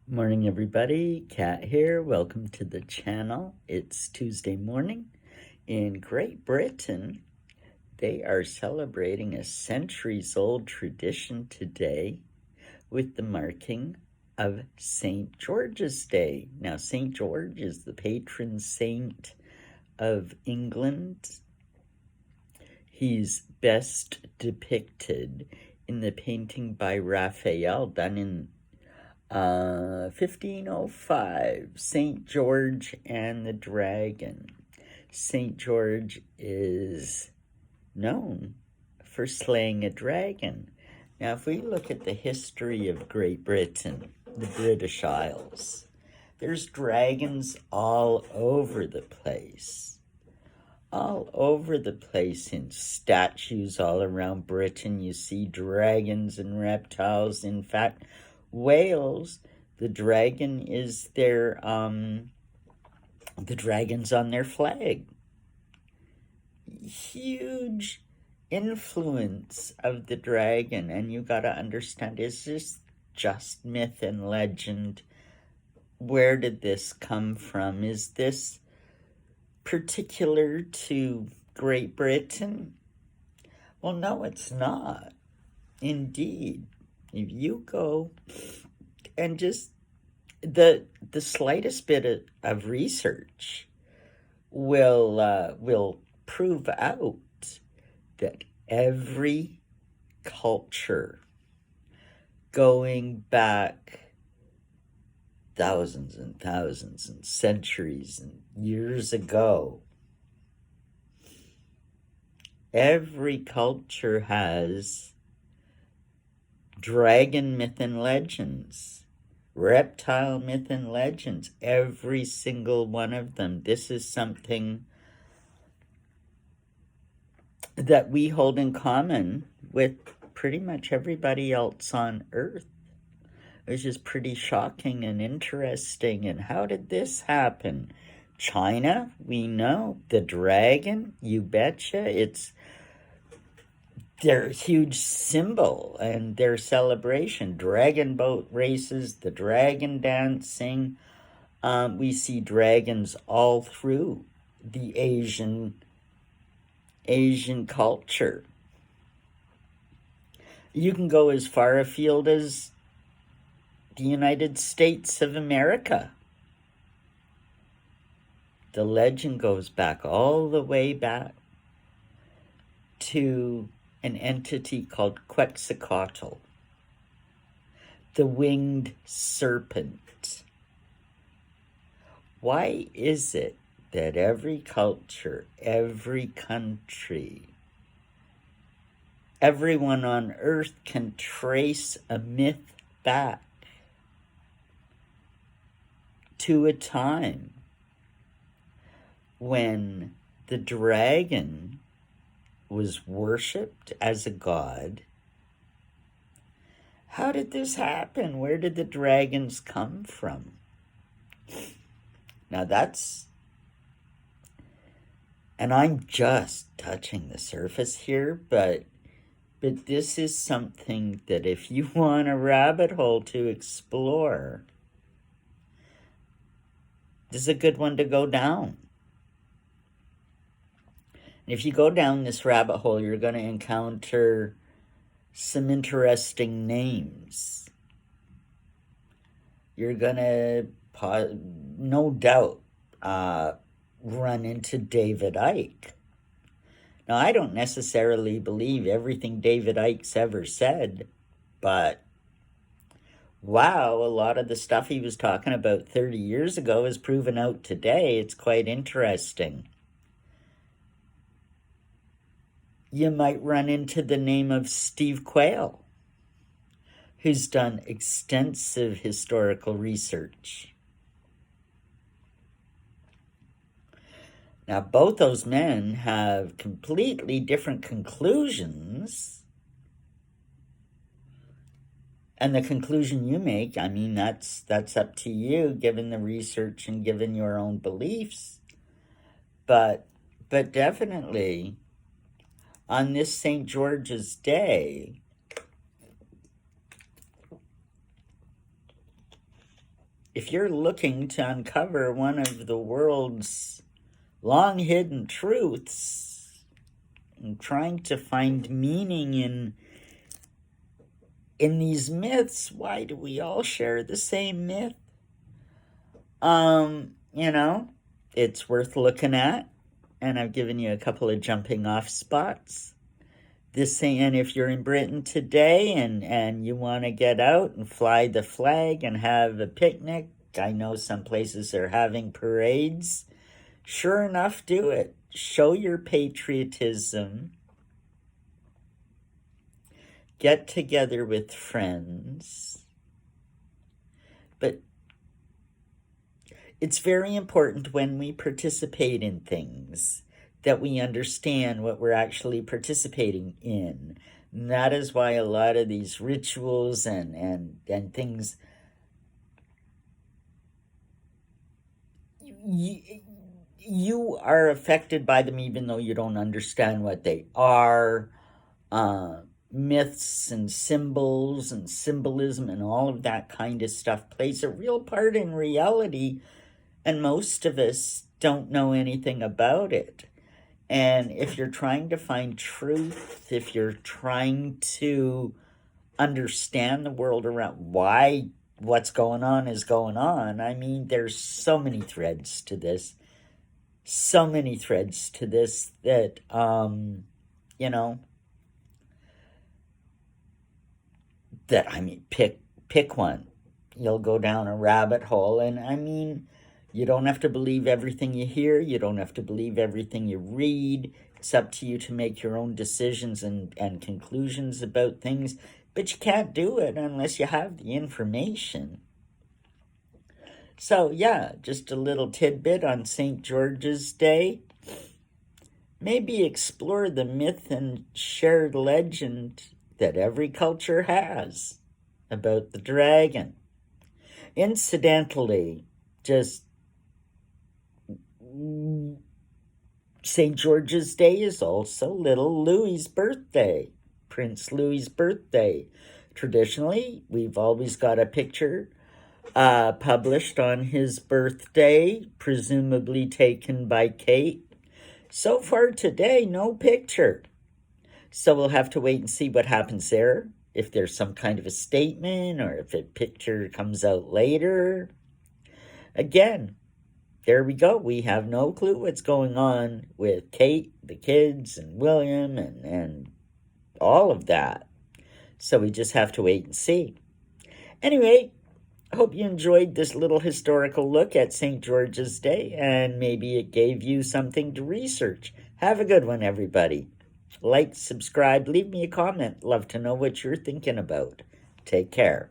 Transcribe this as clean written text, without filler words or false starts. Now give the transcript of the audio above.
Morning, everybody. Kat here. Welcome to the channel. It's Tuesday morning. In Great Britain, they are celebrating a centuries-old tradition today with the marking of St. George's Day. Now, St. George is the patron saint of England. He's best depicted in the painting by Raphael done in 1505, St. George and the Dragon. St. George is known for slaying a dragon. Now, if we look at the history of Great Britain, the British Isles, there's dragons all over the place. All over the place in statues all around Britain, you see dragons and reptiles. In fact, Wales, the dragon is the dragon's on their flag. Huge influence of the dragon, and you gotta understand, is this just myth and legend? Where did this come from? Is this particular to Great Britain? Well, no, it's not. Indeed, if you go and just the slightest bit of research will prove out that every culture going back thousands and thousands and centuries and years ago, every culture has dragon myth and legends, reptile myth and legends, every single one of them. This is something that we hold in common with pretty much everybody else on Earth, which is pretty shocking and interesting. And how did this happen? China, we know. The dragon, you betcha. It's their huge symbol and their celebration. Dragon boat races, the dragon dancing. We see dragons all through the Asian culture. You can go as far afield as the United States of America. The legend goes back all the way back to an entity called Quetzalcoatl, the winged serpent. Why is it that every culture, every country, everyone on Earth can trace a myth back to a time when the dragon was worshipped as a god? How did this happen? Where did the dragons come from? Now and I'm just touching the surface here, but this is something that if you want a rabbit hole to explore, this is a good one to go down. And if you go down this rabbit hole, you're going to encounter some interesting names. You're going to, no doubt, run into David Icke. Now, I don't necessarily believe everything David Icke's ever said, but wow, a lot of the stuff he was talking about 30 years ago is proven out today. It's quite interesting. You might run into the name of Steve Quayle, who's done extensive historical research. Now, both those men have completely different conclusions. And the conclusion you make, I mean, that's up to you, given the research and given your own beliefs. But definitely, on this St. George's Day, if you're looking to uncover one of the world's long hidden truths and trying to find meaning in these myths, why do we all share the same myth? It's worth looking at, and I've given you a couple of jumping off spots. And if you're in Britain today and you want to get out and fly the flag and have a picnic, I know some places are having parades. Sure enough, do it. Show your patriotism. Get together with friends. But it's very important when we participate in things that we understand what we're actually participating in. And that is why a lot of these rituals and things, you are affected by them even though you don't understand what they are. Myths and symbols and symbolism and all of that kind of stuff plays a real part in reality, and most of us don't know anything about it. And if you're trying to find truth, if you're trying to understand the world around why what's going on is going on, I mean, there's so many threads to this. So many threads to this that, pick one. You'll go down a rabbit hole, and I mean, you don't have to believe everything you hear. You don't have to believe everything you read. It's up to you to make your own decisions and conclusions about things. But you can't do it unless you have the information. So, yeah, just a little tidbit on St. George's Day. Maybe explore the myth and shared legend that every culture has about the dragon. Incidentally, just St. George's Day is also little Louis's birthday, Prince Louis's birthday. Traditionally, we've always got a picture published on his birthday, presumably taken by Kate. So far today, no picture. So we'll have to wait and see what happens there, if there's some kind of a statement or if a picture comes out later. Again, there we go. We have no clue what's going on with Kate, the kids, and William, and all of that. So we just have to wait and see. Anyway, I hope you enjoyed this little historical look at St. George's Day, and maybe it gave you something to research. Have a good one, everybody. Like, subscribe, leave me a comment. Love to know what you're thinking about. Take care.